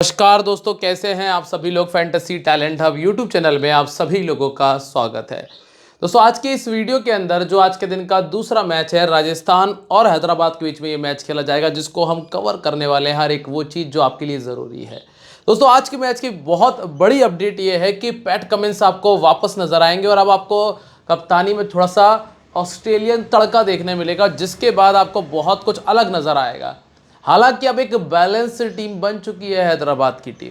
नमस्कार दोस्तों, कैसे हैं आप सभी लोग। Fantasy talent hub YouTube channel में आप सभी लोगों का स्वागत है। दोस्तों, आज की इस वीडियो के अंदर जो आज के दिन का दूसरा मैच है, राजस्थान और हैदराबाद के बीच में ये मैच खेला जाएगा, जिसको हम कवर करने वाले हैं हर एक वो चीज़ जो आपके लिए ज़रूरी है। दोस्तों, आज के मैच की बहुत बड़ी अपडेट ये है कि पैट कमिंस आपको वापस नजर आएंगे और अब आपको कप्तानी में थोड़ा सा ऑस्ट्रेलियन तड़का देखने मिलेगा, जिसके बाद आपको बहुत कुछ अलग नजर आएगा। हालांकि अब एक बैलेंस टीम बन चुकी है हैदराबाद की टीम।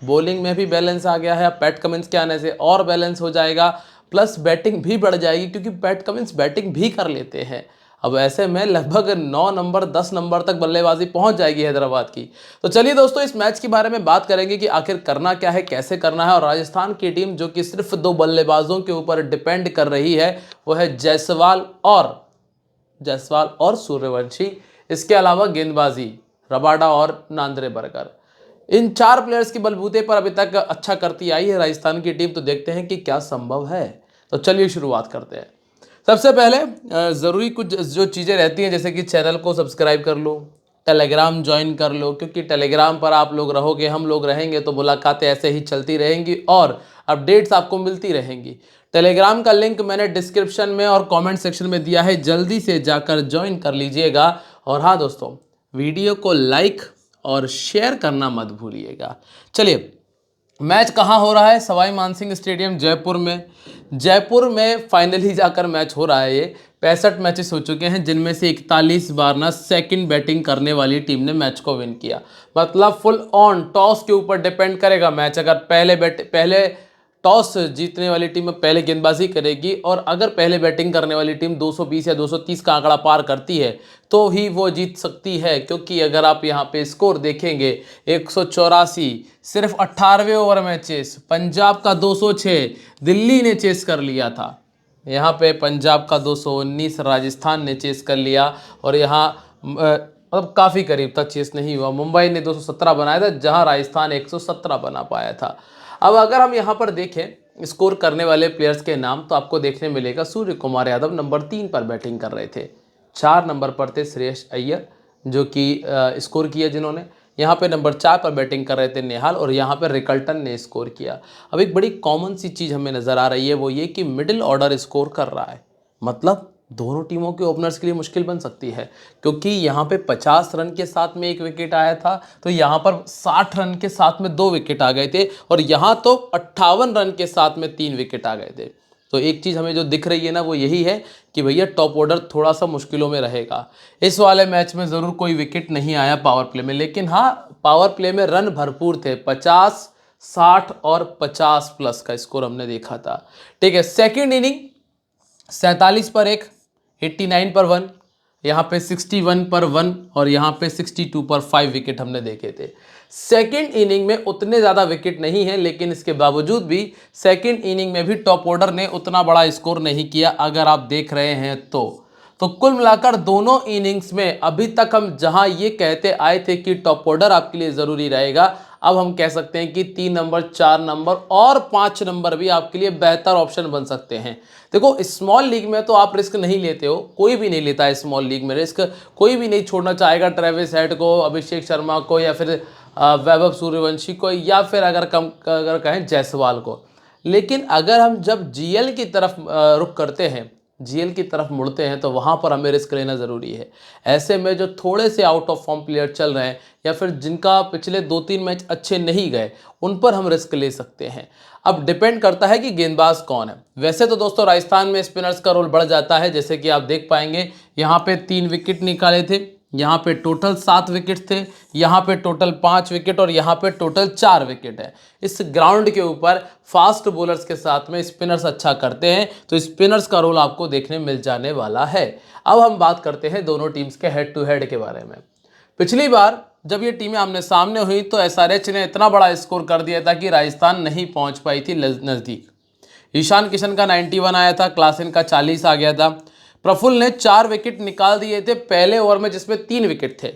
बॉलिंग में भी बैलेंस आ गया है, अब पैट कमिंस के आने से और बैलेंस हो जाएगा, प्लस बैटिंग भी बढ़ जाएगी क्योंकि पैट कमिंस बैटिंग भी कर लेते हैं। अब ऐसे में लगभग 9 नंबर 10 नंबर तक बल्लेबाजी पहुंच जाएगी हैदराबाद की। तो चलिए दोस्तों, इस मैच के बारे में बात करेंगे कि आखिर करना क्या है, कैसे करना है। और राजस्थान की टीम जो कि सिर्फ 2 बल्लेबाजों के ऊपर डिपेंड कर रही है, वो है जायसवाल और सूर्यवंशी। इसके अलावा गेंदबाजी रबाडा और नांद्रे बर्गर, इन 4 प्लेयर्स के बलबूते पर अभी तक अच्छा करती आई है राजस्थान की टीम। तो देखते हैं कि क्या संभव है। तो चलिए शुरुआत करते हैं। सबसे पहले ज़रूरी कुछ जो चीज़ें रहती हैं, जैसे कि चैनल को सब्सक्राइब कर लो, टेलीग्राम ज्वाइन कर लो, क्योंकि टेलीग्राम पर आप लोग रहोगे, हम लोग रहेंगे तो मुलाकातें ऐसे ही चलती रहेंगी और अपडेट्स आपको मिलती रहेंगी। टेलीग्राम का लिंक मैंने डिस्क्रिप्शन में और कमेंट सेक्शन में दिया है, जल्दी से जाकर ज्वाइन कर लीजिएगा। और हाँ दोस्तों, वीडियो को लाइक और शेयर करना मत भूलिएगा। चलिए, मैच कहाँ हो रहा है? सवाई मानसिंह स्टेडियम जयपुर में। जयपुर में फाइनली जाकर मैच हो रहा है। ये 65 मैचेस हो चुके हैं, जिनमें से 41 बार ना सेकंड बैटिंग करने वाली टीम ने मैच को विन किया। मतलब फुल ऑन टॉस के ऊपर डिपेंड करेगा मैच। अगर पहले टॉस जीतने वाली टीम पहले गेंदबाजी करेगी और अगर पहले बैटिंग करने वाली टीम 220 या 230 का आंकड़ा पार करती है तो ही वो जीत सकती है। क्योंकि अगर आप यहाँ पे स्कोर देखेंगे, 184 सिर्फ 18वें ओवर में चेस। पंजाब का 206 दिल्ली ने चेस कर लिया था। यहाँ पे पंजाब का 219 राजस्थान ने चेस कर लिया और यहाँ मतलब काफ़ी करीब तक चेस नहीं हुआ। मुंबई ने 217 बनाया था, जहाँ राजस्थान 117 बना पाया था। अब अगर हम यहाँ पर देखें स्कोर करने वाले प्लेयर्स के नाम, तो आपको देखने मिलेगा सूर्य कुमार यादव नंबर 3 पर बैटिंग कर रहे थे। 4 नंबर पर थे श्रेयस अय्यर, जो कि स्कोर किया जिन्होंने। यहाँ पे नंबर 4 पर बैटिंग कर रहे थे नेहाल और यहाँ पे रिकल्टन ने स्कोर किया। अब एक बड़ी कॉमन सी चीज़ हमें नज़र आ रही है, वो ये कि मिडिल ऑर्डर स्कोर कर रहा है। मतलब दोनों टीमों के ओपनर्स के लिए मुश्किल बन सकती है, क्योंकि यहाँ पे 50 रन के साथ में 1 विकेट आया था, तो यहाँ पर 60 रन के साथ में 2 विकेट आ गए थे और यहाँ तो 58 रन के साथ में 3 विकेट आ गए थे। तो एक चीज़ हमें जो दिख रही है ना, वो यही है कि भैया टॉप ऑर्डर थोड़ा सा मुश्किलों में रहेगा। इस वाले मैच में ज़रूर कोई विकेट नहीं आया पावर प्ले में, लेकिन हाँ, पावर प्ले में रन भरपूर थे। 50, 60 और 50 प्लस का स्कोर हमने देखा था। ठीक है, सेकेंड इनिंग 47 पर 1, 89 पर 1, यहाँ पे 61 पर 1 और यहाँ पे 62 पर 5 विकेट हमने देखे थे। सेकेंड इनिंग में उतने ज़्यादा विकेट नहीं है, लेकिन इसके बावजूद भी सेकेंड इनिंग में भी टॉप ऑर्डर ने उतना बड़ा स्कोर नहीं किया, अगर आप देख रहे हैं तो कुल मिलाकर दोनों इनिंग्स में अभी तक हम जहां ये कहते आए थे कि टॉप ऑर्डर आपके लिए ज़रूरी रहेगा, अब हम कह सकते हैं कि 3 नंबर, 4 नंबर और 5 नंबर भी आपके लिए बेहतर ऑप्शन बन सकते हैं। देखो, स्मॉल लीग में तो आप रिस्क नहीं लेते हो, कोई भी नहीं लेता है स्मॉल लीग में रिस्क। कोई भी नहीं छोड़ना चाहेगा ट्रेविस हेड को, अभिषेक शर्मा को, या फिर वैभव सूर्यवंशी को, या फिर अगर कहें जायसवाल को। लेकिन अगर हम जब जीएल की तरफ रुख करते हैं, जीएल की तरफ मुड़ते हैं, तो वहाँ पर हमें रिस्क लेना ज़रूरी है। ऐसे में जो थोड़े से आउट ऑफ फॉर्म प्लेयर चल रहे हैं या फिर जिनका पिछले 2-3 मैच अच्छे नहीं गए, उन पर हम रिस्क ले सकते हैं। अब डिपेंड करता है कि गेंदबाज कौन है। वैसे तो दोस्तों राजस्थान में स्पिनर्स का रोल बढ़ जाता है, जैसे कि आप देख पाएंगे यहाँ पे 3 विकेट निकाले थे, यहाँ पे टोटल 7 विकेट थे, यहाँ पे टोटल 5 विकेट और यहाँ पे टोटल 4 विकेट है। इस ग्राउंड के ऊपर फास्ट बॉलर्स के साथ में स्पिनर्स अच्छा करते हैं, तो स्पिनर्स का रोल आपको देखने मिल जाने वाला है। अब हम बात करते हैं दोनों टीम्स के हेड टू हेड के बारे में। पिछली बार जब ये टीमें आमने सामने हुई तो एसआरएच ने इतना बड़ा स्कोर कर दिया था कि राजस्थान नहीं पहुंच पाई थी नज़दीक। ईशान किशन का 91 आया था, क्लासेन का 40 आ गया था। प्रफुल्ल ने 4 विकेट निकाल दिए थे पहले ओवर में, जिसमें 3 विकेट थे।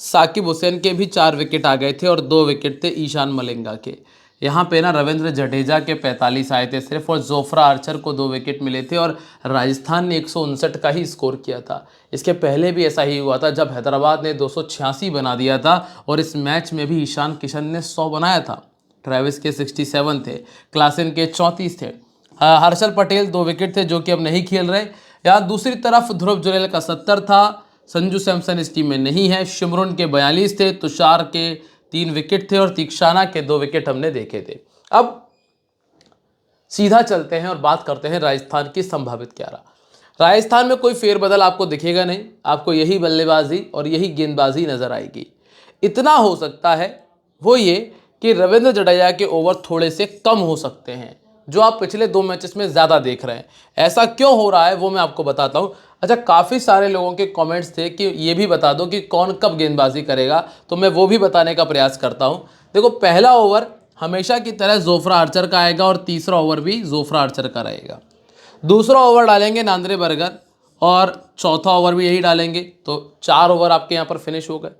साकिब हुसैन के भी 4 विकेट आ गए थे और 2 विकेट थे ईशान मलिंगा के। यहाँ पे ना रविंद्र जडेजा के 45 आए थे सिर्फ, और जोफ्रा आर्चर को 2 विकेट मिले थे, और राजस्थान ने 159 का ही स्कोर किया था। इसके पहले भी ऐसा ही हुआ था जब हैदराबाद ने 286 बना दिया था, और इस मैच में भी ईशान किशन ने 100 बनाया था। ट्रेविस के 67 थे, क्लासन के 34 थे, हर्षल पटेल 2 विकेट थे जो कि अब नहीं खेल रहे। यहाँ दूसरी तरफ ध्रुव जुरेल का 70 था, संजू सैमसन इस टीम में नहीं है, शिमरन के 42 थे, तुषार के 3 विकेट थे, और तीक्षाना के 2 विकेट हमने देखे थे। अब सीधा चलते हैं और बात करते हैं राजस्थान की संभावित 11। राजस्थान में कोई फेरबदल आपको दिखेगा नहीं, आपको यही बल्लेबाजी और यही गेंदबाजी नजर आएगी। इतना हो सकता है वो ये कि रविंद्र जडेजा के ओवर थोड़े से कम हो सकते हैं, जो आप पिछले 2 मैचेस में ज़्यादा देख रहे हैं। ऐसा क्यों हो रहा है वो मैं आपको बताता हूँ। अच्छा, काफ़ी सारे लोगों के कमेंट्स थे कि ये भी बता दो कि कौन कब गेंदबाजी करेगा, तो मैं वो भी बताने का प्रयास करता हूँ। देखो, पहला ओवर हमेशा की तरह जोफ्रा आर्चर का आएगा, और तीसरा ओवर भी जोफ्रा आर्चर का रहेगा। दूसरा ओवर डालेंगे नांद्रे बर्गर, और चौथा ओवर भी यही डालेंगे, तो 4 ओवर आपके यहाँ पर फिनिश हो गए।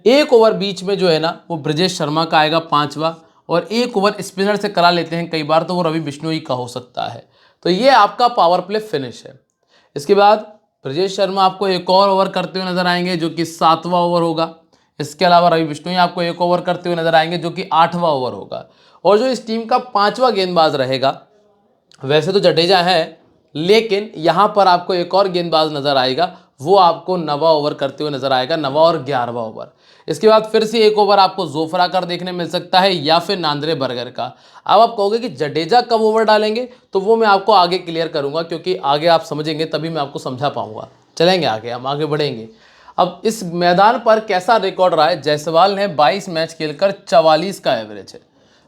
1 ओवर बीच में जो है ना वो ब्रजेश शर्मा का आएगा 5वां, और 1 ओवर स्पिनर से करा लेते हैं कई बार, तो वो रवि बिश्नोई का हो सकता है। तो ये आपका पावर प्ले फिनिश है। इसके बाद ब्रजेश शर्मा आपको 1 और ओवर करते हुए नजर आएंगे जो कि 7वां ओवर होगा। इसके अलावा रवि बिश्नोई आपको 1 ओवर करते हुए नजर आएंगे जो कि 8वां ओवर होगा। और जो इस टीम का 5वां गेंदबाज रहेगा, वैसे तो जडेजा है, लेकिन यहाँ पर आपको 1 और गेंदबाज नजर आएगा, वो आपको 9वां ओवर करते हुए नजर आएगा, 9वां और 11वां ओवर। इसके बाद फिर से 1 ओवर आपको जोफ्रा कर देखने मिल सकता है, या फिर नांद्रे बर्गर का। अब आप कहोगे कि जडेजा कब ओवर डालेंगे, तो वो मैं आपको आगे क्लियर करूंगा, क्योंकि आगे आप समझेंगे तभी मैं आपको समझा पाऊंगा। चलेंगे आगे, हम आगे बढ़ेंगे। अब इस मैदान पर कैसा रिकॉर्ड रहा है, जायसवाल ने 22 मैच खेलकर 44 का एवरेज है,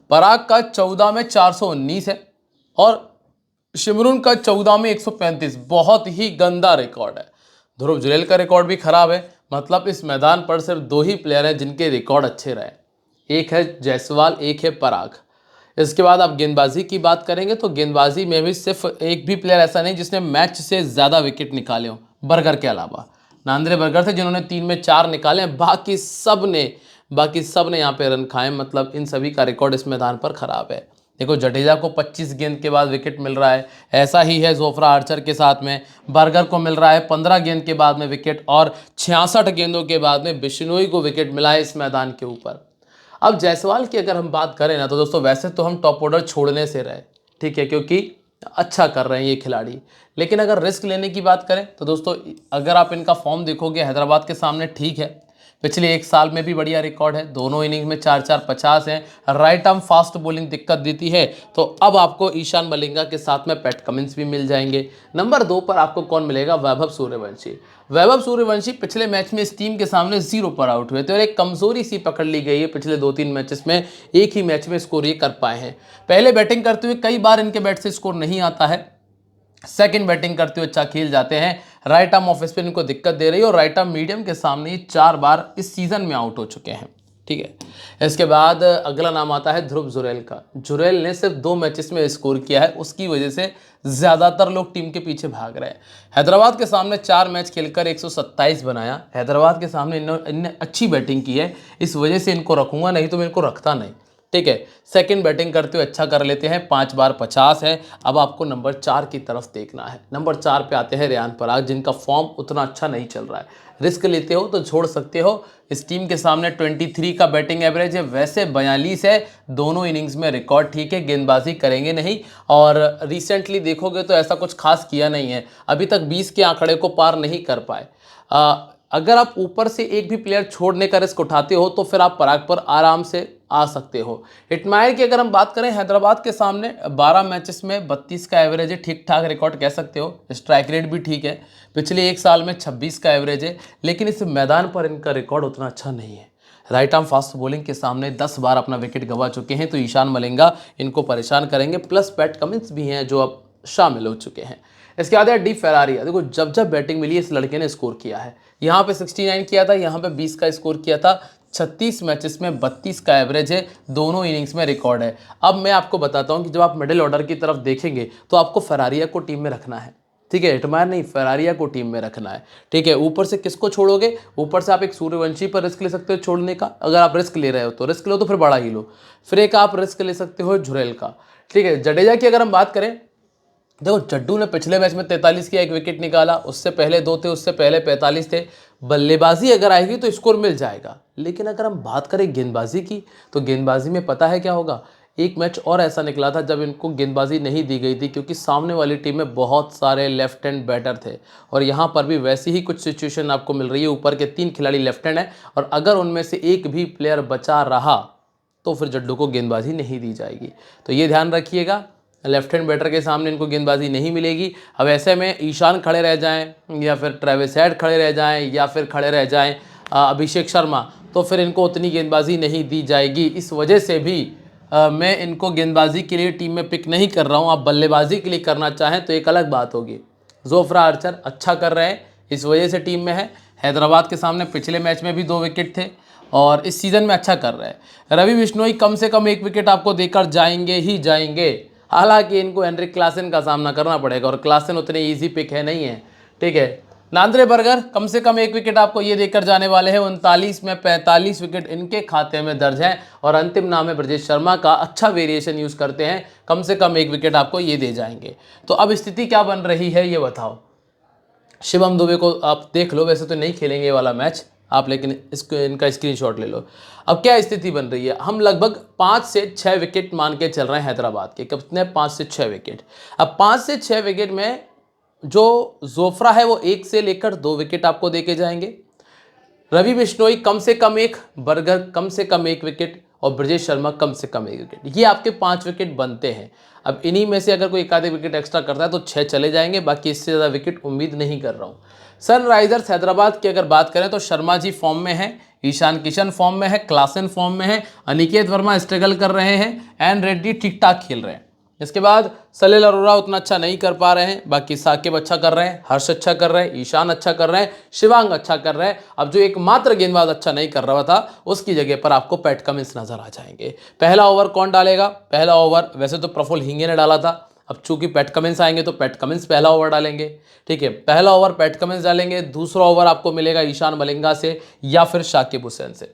पराग का 14 में 419 है, और शिमरून का 14 में 135। बहुत ही गंदा रिकॉर्ड है। ध्रुव जुरेल का रिकॉर्ड भी खराब है। मतलब इस मैदान पर सिर्फ 2 ही प्लेयर हैं जिनके रिकॉर्ड अच्छे रहे, एक है जायसवाल, एक है पराग। इसके बाद आप गेंदबाजी की बात करेंगे तो गेंदबाजी में भी सिर्फ एक भी प्लेयर ऐसा नहीं जिसने मैच से ज़्यादा विकेट निकाले हों, बर्गर के अलावा। नांद्रे बर्गर थे जिन्होंने 3 में 4 निकाले, बाकी सब ने यहाँ पे रन खाए। मतलब इन सभी का रिकॉर्ड इस मैदान पर खराब है। देखो, जडेजा को 25 गेंद के बाद विकेट मिल रहा है, ऐसा ही है जोफ्रा आर्चर के साथ में। बर्गर को मिल रहा है 15 गेंद के बाद में विकेट, और 66 गेंदों के बाद में बिश्नोई को विकेट मिला है इस मैदान के ऊपर। अब जायसवाल की अगर हम बात करें ना, तो दोस्तों वैसे तो हम टॉप ऑर्डर छोड़ने से रहे, ठीक है, क्योंकि अच्छा कर रहे हैं ये खिलाड़ी। लेकिन अगर रिस्क लेने की बात करें तो दोस्तों, अगर आप इनका फॉर्म देखोगे हैदराबाद के सामने, ठीक है, पिछले 1 साल में भी बढ़िया रिकॉर्ड है, दोनों इनिंग में 4-4 50 हैं। राइट आर्म फास्ट बॉलिंग दिक्कत देती है, तो अब आपको ईशान मलिंगा के साथ में पैट कमिंस भी मिल जाएंगे। नंबर 2 पर आपको कौन मिलेगा? वैभव सूर्यवंशी। वैभव सूर्यवंशी पिछले मैच में इस टीम के सामने 0 पर आउट हुए थे, और एक कमजोरी सी पकड़ ली गई है पिछले 2-3 मैचेस में। एक ही मैच में स्कोर ये कर पाए हैं। पहले बैटिंग करते हुए कई बार इनके बैट से स्कोर नहीं आता है, सेकंड बैटिंग करते हुए अच्छा खेल जाते हैं। राइट आर्म ऑफ स्पिन इनको दिक्कत दे रही है, और राइट आर्म मीडियम के सामने 4 बार इस सीजन में आउट हो चुके हैं, ठीक है। इसके बाद अगला नाम आता है ध्रुव जुरेल का। जुरेल ने सिर्फ 2 मैचेस में स्कोर किया है, उसकी वजह से ज़्यादातर लोग टीम के पीछे भाग रहे हैं। हैदराबाद के सामने 4 मैच खेलकर 127 बनाया। हैदराबाद के सामने इन्होंने अच्छी बैटिंग की है, इस वजह से इनको रखूंगा, नहीं तो मैं इनको रखता नहीं, ठीक है। सेकंड बैटिंग करते हुए अच्छा कर लेते हैं, 5 बार 50 है। अब आपको नंबर 4 की तरफ देखना है। नंबर 4 पे आते हैं रेयान पराग, जिनका फॉर्म उतना अच्छा नहीं चल रहा है। रिस्क लेते हो तो छोड़ सकते हो। इस टीम के सामने 23 का बैटिंग एवरेज है, वैसे 42 है। दोनों इनिंग्स में रिकॉर्ड ठीक है, गेंदबाजी करेंगे नहीं, और रिसेंटली देखोगे तो ऐसा कुछ खास किया नहीं है, अभी तक 20 के आंकड़े को पार नहीं कर पाए। अगर आप ऊपर से एक भी प्लेयर छोड़ने का रिस्क उठाते हो तो फिर आप पराग पर आराम से आ सकते हो। हिटमायर की अगर हम बात करें, हैदराबाद के सामने 12 मैचेस में 32 का एवरेज है, ठीक ठाक रिकॉर्ड कह सकते हो। स्ट्राइक रेट भी ठीक है, पिछले 1 साल में 26 का एवरेज है, लेकिन इस मैदान पर इनका रिकॉर्ड उतना अच्छा नहीं है। राइट आर्म फास्ट बॉलिंग के सामने 10 बार अपना विकेट गंवा चुके हैं, तो ईशान मलिंगा इनको परेशान करेंगे। प्लस पैट कमिंस भी हैं जो अब शामिल हो चुके हैं। इसके बाद है डी फेरारिया। देखो, जब जब बैटिंग मिली इस लड़के ने स्कोर किया है। यहाँ पे 69 किया था, यहाँ पे 20 का स्कोर किया था। 36 मैचेस में 32 का एवरेज है, दोनों इनिंग्स में रिकॉर्ड है। अब मैं आपको बताता हूँ कि जब आप मिडिल ऑर्डर की तरफ देखेंगे तो आपको फेरारिया को टीम में रखना है, ठीक है, हिटमायर नहीं, फेरारिया को टीम में रखना है। ठीक है, ऊपर से किसको छोड़ोगे? ऊपर से आप एक सूर्यवंशी पर रिस्क ले सकते हो छोड़ने का, अगर आप रिस्क ले रहे हो तो रिस्क लो, तो फिर बड़ा ही लो। फिर एक आप रिस्क ले सकते हो झुरेल का। ठीक है, जडेजा की अगर हम बात करें, देखो जड्डू ने पिछले मैच में 43 किया, 1 विकेट निकाला, उससे पहले 2 थे, उससे पहले 45 थे। बल्लेबाजी अगर आएगी तो स्कोर मिल जाएगा। लेकिन अगर हम बात करें गेंदबाजी की, तो गेंदबाजी में पता है क्या होगा? एक मैच और ऐसा निकला था जब इनको गेंदबाजी नहीं दी गई थी, क्योंकि सामने वाली टीम में बहुत सारे लेफ्ट हैंड बैटर थे। और यहाँ पर भी वैसी ही कुछ सिचुएशन आपको मिल रही है। ऊपर के 3 खिलाड़ी लेफ्ट हैंड हैं, और अगर उनमें से एक भी प्लेयर बचा रहा तो फिर जड्डू को गेंदबाजी नहीं दी जाएगी। तो ये ध्यान रखिएगा, लेफ्ट हैंड बैटर के सामने इनको गेंदबाजी नहीं मिलेगी। अब ऐसे में ईशान खड़े रह जाएं, या फिर ट्रेविस हेड खड़े रह जाएं, या फिर खड़े रह जाएं अभिषेक शर्मा, तो फिर इनको उतनी गेंदबाजी नहीं दी जाएगी। इस वजह से भी मैं इनको गेंदबाजी के लिए टीम में पिक नहीं कर रहा हूँ। आप बल्लेबाजी के लिए करना चाहें तो एक अलग बात होगी। जोफ्रा आर्चर अच्छा कर रहे हैं, इस वजह से टीम में है। हैदराबाद के सामने पिछले मैच में भी 2 विकेट थे, और इस सीज़न में अच्छा कर रहे हैं। रवि बिश्नोई कम से कम 1 विकेट आपको देकर जाएंगे ही जाएंगे। हालांकि इनको हेनरिक क्लासन का सामना करना पड़ेगा, और क्लासन उतने इजी पिक है नहीं है। ठीक है, नांद्रे बर्गर कम से कम 1 विकेट आपको ये देकर जाने वाले हैं। 39 में 45 विकेट इनके खाते में दर्ज है, और अंतिम नाम है ब्रजेश शर्मा का। अच्छा वेरिएशन यूज़ करते हैं, कम से कम 1 विकेट आपको ये दे जाएंगे। तो अब स्थिति क्या बन रही है ये बताओ। शिवम दुबे को आप देख लो, वैसे तो नहीं खेलेंगे ये वाला मैच आप, लेकिन इसको इनका स्क्रीनशॉट ले लो। अब क्या स्थिति बन रही है, हम लगभग 5 से 6 विकेट मान के चल रहे हैं हैदराबाद के। कितने? 5 से 6 विकेट। अब 5 से 6 विकेट में जो जोफ्रा है वो 1 से लेकर 2 विकेट आपको देके जाएंगे। रवि बिश्नोई कम से कम 1, बर्गर कम से कम 1 विकेट, और ब्रजेश शर्मा कम से कम 1 विकेट। ये आपके 5 विकेट बनते हैं। अब इन्हीं में से अगर कोई एक आधे विकेट एक्स्ट्रा करता है तो 6 चले जाएंगे, बाकी इससे ज़्यादा विकेट उम्मीद नहीं कर रहा हूँ। सनराइजर्स हैदराबाद की अगर बात करें तो शर्मा जी फॉर्म में है, ईशान किशन फॉर्म में है, क्लासन फॉर्म में है, अनिकेत वर्मा स्ट्रगल कर रहे हैं, एन रेड्डी ठीक ठाक खेल रहे हैं। इसके बाद सलील अरोड़ा उतना अच्छा नहीं कर पा रहे हैं, बाकी साकिब अच्छा कर रहे हैं, हर्ष अच्छा कर रहे हैं, ईशान अच्छा कर रहे हैं, शिवांग अच्छा कर रहे हैं। अब जो एकमात्र गेंदबाज अच्छा नहीं कर रहा था, उसकी जगह पर आपको पैट कमिंस नजर आ जाएंगे। पहला ओवर कौन डालेगा? पहला ओवर वैसे तो प्रफुल्ल हिंगे ने डाला था, अब चूंकि पैट कमिंस आएंगे तो पैट कमिंस पहला ओवर डालेंगे। ठीक है, पहला ओवर पैट कमिंस डालेंगे, दूसरा ओवर आपको मिलेगा ईशान मलिंगा से या फिर शाकिब हुसैन से।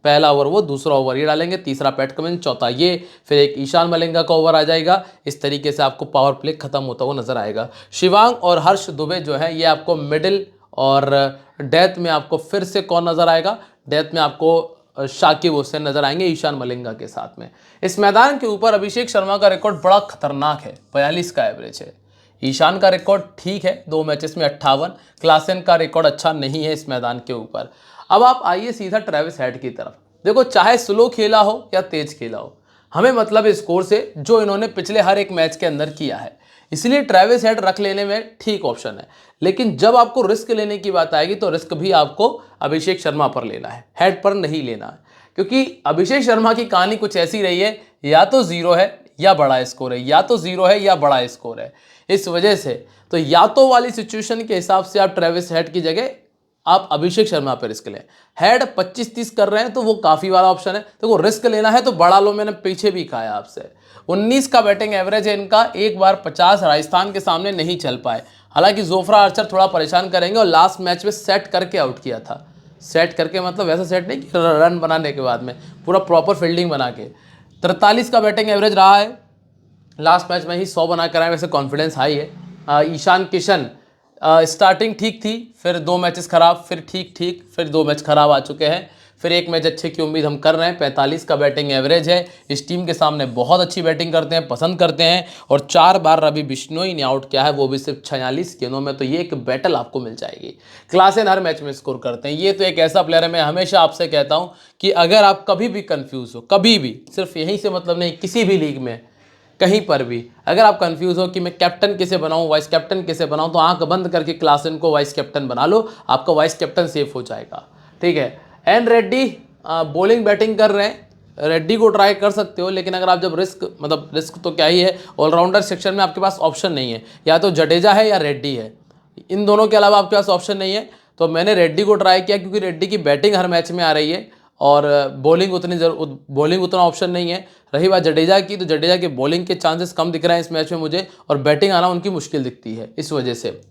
पहला ओवर वो, दूसरा ओवर ये डालेंगे, तीसरा पैट कमिंस, चौथा ये, फिर एक ईशान मलिंगा का ओवर आ जाएगा। इस तरीके से आपको पावर प्ले खत्म होता हुआ नजर आएगा। शिवांग और हर्ष दुबे जो है ये आपको मिडिल, और डेथ में आपको फिर से कौन नजर आएगा? डेथ में आपको शाकिब हुसैन नजर आएंगे ईशान मलिंगा के साथ में। इस मैदान के ऊपर अभिषेक शर्मा का रिकॉर्ड बड़ा खतरनाक है, 42 का एवरेज है। ईशान का रिकॉर्ड ठीक है, 2 मैचेस में 58। क्लासन का रिकॉर्ड अच्छा नहीं है इस मैदान के ऊपर। अब आप आइए सीधा ट्रेविस हेड की तरफ। देखो, चाहे स्लो खेला हो या तेज खेला हो, हमें मतलब स्कोर से जो इन्होंने पिछले हर एक मैच के अंदर किया है, इसलिए ट्रेविस हेड रख लेने में ठीक ऑप्शन है। लेकिन जब आपको रिस्क लेने की बात आएगी तो रिस्क भी आपको अभिषेक शर्मा पर लेना है, हेड पर नहीं लेना है। क्योंकि अभिषेक शर्मा की कहानी कुछ ऐसी रही है, या तो 0 है या बड़ा स्कोर है, या तो 0 है या बड़ा स्कोर है। इस वजह से तो या तो वाली सिचुएशन के हिसाब से आप ट्रेविस हेड की जगह आप अभिषेक शर्मा पर रिस्क लें। हेड 25-30 कर रहे हैं तो वो काफ़ी वाला ऑप्शन है। देखो, रिस्क लेना है तो बड़ा लो, मैंने पीछे भी कहा है आपसे। 19 का बैटिंग एवरेज है इनका, एक बार 50 राजस्थान के सामने नहीं चल पाए। हालांकि जोफ्रा आर्चर थोड़ा परेशान करेंगे, और लास्ट मैच में सेट करके आउट किया था। सेट करके मतलब वैसा सेट नहीं कि रन बनाने के बाद में, पूरा प्रॉपर फील्डिंग बना के। 43 का बैटिंग एवरेज रहा है, लास्ट मैच में ही 100 बना कर आए, वैसे कॉन्फिडेंस हाई है। ईशान किशन स्टार्टिंग ठीक थी, फिर 2 मैचेस खराब, फिर ठीक, फिर 2 मैच खराब आ चुके हैं, फिर 1 मैच अच्छे की उम्मीद हम कर रहे हैं। 45 का बैटिंग एवरेज है, इस टीम के सामने बहुत अच्छी बैटिंग करते हैं, पसंद करते हैं। और 4 बार रवि बिश्नोई ने आउट किया है, वो भी सिर्फ 46 गेंदों में, तो ये एक बैटल आपको मिल जाएगी। क्लासन हर मैच में स्कोर करते हैं, ये तो एक ऐसा प्लेयर है। मैं हमेशा आपसे कहता हूँ कि अगर आप कभी भी कन्फ्यूज़ हो, कभी भी, सिर्फ यहीं से मतलब नहीं, किसी भी लीग में कहीं पर भी अगर आप कंफ्यूज हो कि मैं कैप्टन किसे बनाऊं, वाइस कैप्टन किसे बनाऊं, तो आंख बंद करके क्लासन को वाइस कैप्टन बना लो, आपका वाइस कैप्टन सेफ हो जाएगा। ठीक है, एन रेड्डी बॉलिंग बैटिंग कर रहे हैं, रेड्डी को ट्राई कर सकते हो। लेकिन अगर आप जब रिस्क तो क्या ही है, ऑलराउंडर सेक्शन में आपके पास ऑप्शन नहीं है, या तो जडेजा है या रेड्डी है, इन दोनों के अलावा आपके पास ऑप्शन नहीं है। तो मैंने रेड्डी को ट्राई किया, क्योंकि रेड्डी की बैटिंग हर मैच में आ रही है, और बॉलिंग उतना ऑप्शन नहीं है। रही बात जडेजा की, तो जडेजा के बॉलिंग के चांसेस कम दिख रहे हैं इस मैच में मुझे, और बैटिंग आना उनकी मुश्किल दिखती है। इस वजह से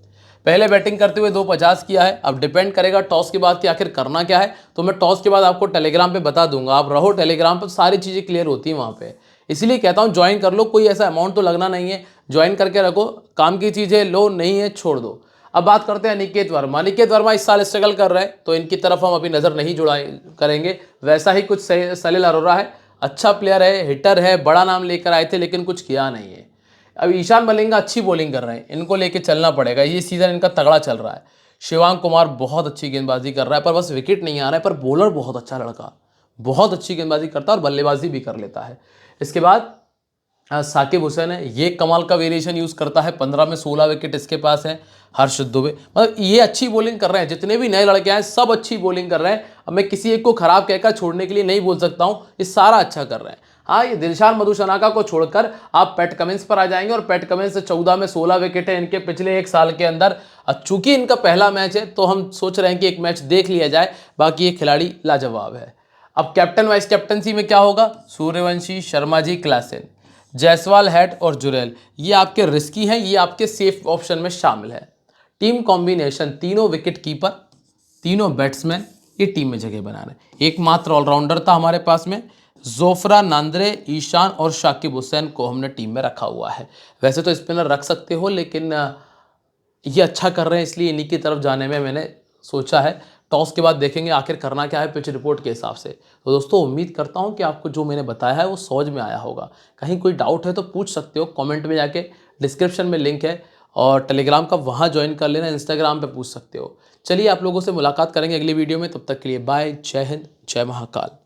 पहले बैटिंग करते हुए 250 किया है। अब डिपेंड करेगा टॉस के बाद कि आखिर करना क्या है, तो मैं टॉस के बाद आपको टेलीग्राम पे बता दूंगा। आप रहो टेलीग्राम पर, सारी चीज़ें क्लियर होती हैं वहाँ पे। इसलिए कहता हूँ ज्वाइन कर लो, कोई ऐसा अमाउंट तो लगना नहीं है, ज्वाइन करके रखो, काम की चीज़ें लो, नहीं है छोड़ दो। अब बात करते हैं निकेत वर्मा। निकेत वर्मा इस साल स्ट्रगल कर रहे हैं, तो इनकी तरफ हम अभी नज़र नहीं जुड़ाए करेंगे। वैसा ही कुछ सलील अरोरा है, अच्छा प्लेयर है, हिटर है, बड़ा नाम लेकर आए थे लेकिन कुछ किया नहीं है। अब ईशान मलिंगा अच्छी बॉलिंग कर रहे हैं, इनको लेके चलना पड़ेगा, ये सीज़न इनका तगड़ा चल रहा है। शिवांग कुमार बहुत अच्छी गेंदबाजी कर रहा है, पर बस विकेट नहीं आ रहा है। पर बॉलर बहुत अच्छा लड़का, बहुत अच्छी गेंदबाजी करता है और बल्लेबाजी भी कर लेता है। इसके बाद साकिब हुसैन है, ये कमाल का वेरिएशन यूज़ करता है, 15 में 16 विकेट इसके पास है। हर्ष दुबे, मतलब ये अच्छी बॉलिंग कर रहे हैं, जितने भी नए लड़के आए सब अच्छी बॉलिंग कर रहे हैं। अब मैं किसी एक को खराब कहकर छोड़ने के लिए नहीं बोल सकता हूँ, ये सारा अच्छा कर रहे हैं। हाँ, ये दिलशान मधुशनाका को छोड़कर आप पैट कमिंस पर आ जाएंगे, और पैट कमिंस 14 में 16 विकेट है इनके पिछले एक साल के अंदर। चूंकि इनका पहला मैच है, तो हम सोच रहे हैं कि एक मैच देख लिया जाए, बाकी ये खिलाड़ी लाजवाब है। अब कैप्टन वाइस कैप्टनसी में क्या होगा? सूर्यवंशी, शर्मा जी, क्लासेन, जायसवाल, हैट और जुरैल, ये आपके रिस्की हैं, ये आपके सेफ ऑप्शन में शामिल है। टीम कॉम्बिनेशन, तीनों विकेट कीपर, तीनों बैट्समैन, ये टीम में जगह बना रहे। एकमात्र ऑलराउंडर था हमारे पास में, जोफ्रा, नांद्रे, ईशान और शाकिब हुसैन को हमने टीम में रखा हुआ है। वैसे तो स्पिनर रख सकते हो, लेकिन ये अच्छा कर रहे हैं, इसलिए इन्हीं की तरफ जाने में मैंने सोचा है। टॉस के बाद देखेंगे आखिर करना क्या है पिच रिपोर्ट के हिसाब से। तो दोस्तों, उम्मीद करता हूँ कि आपको जो मैंने बताया है वो समझ में आया होगा। कहीं कोई डाउट है तो पूछ सकते हो कमेंट में जाके, डिस्क्रिप्शन में लिंक है, और टेलीग्राम का वहाँ ज्वाइन कर लेना, इंस्टाग्राम पे पूछ सकते हो। चलिए, आप लोगों से मुलाकात करेंगे अगली वीडियो में, तब तक के लिए बाय, जय हिंद, जय महाकाल।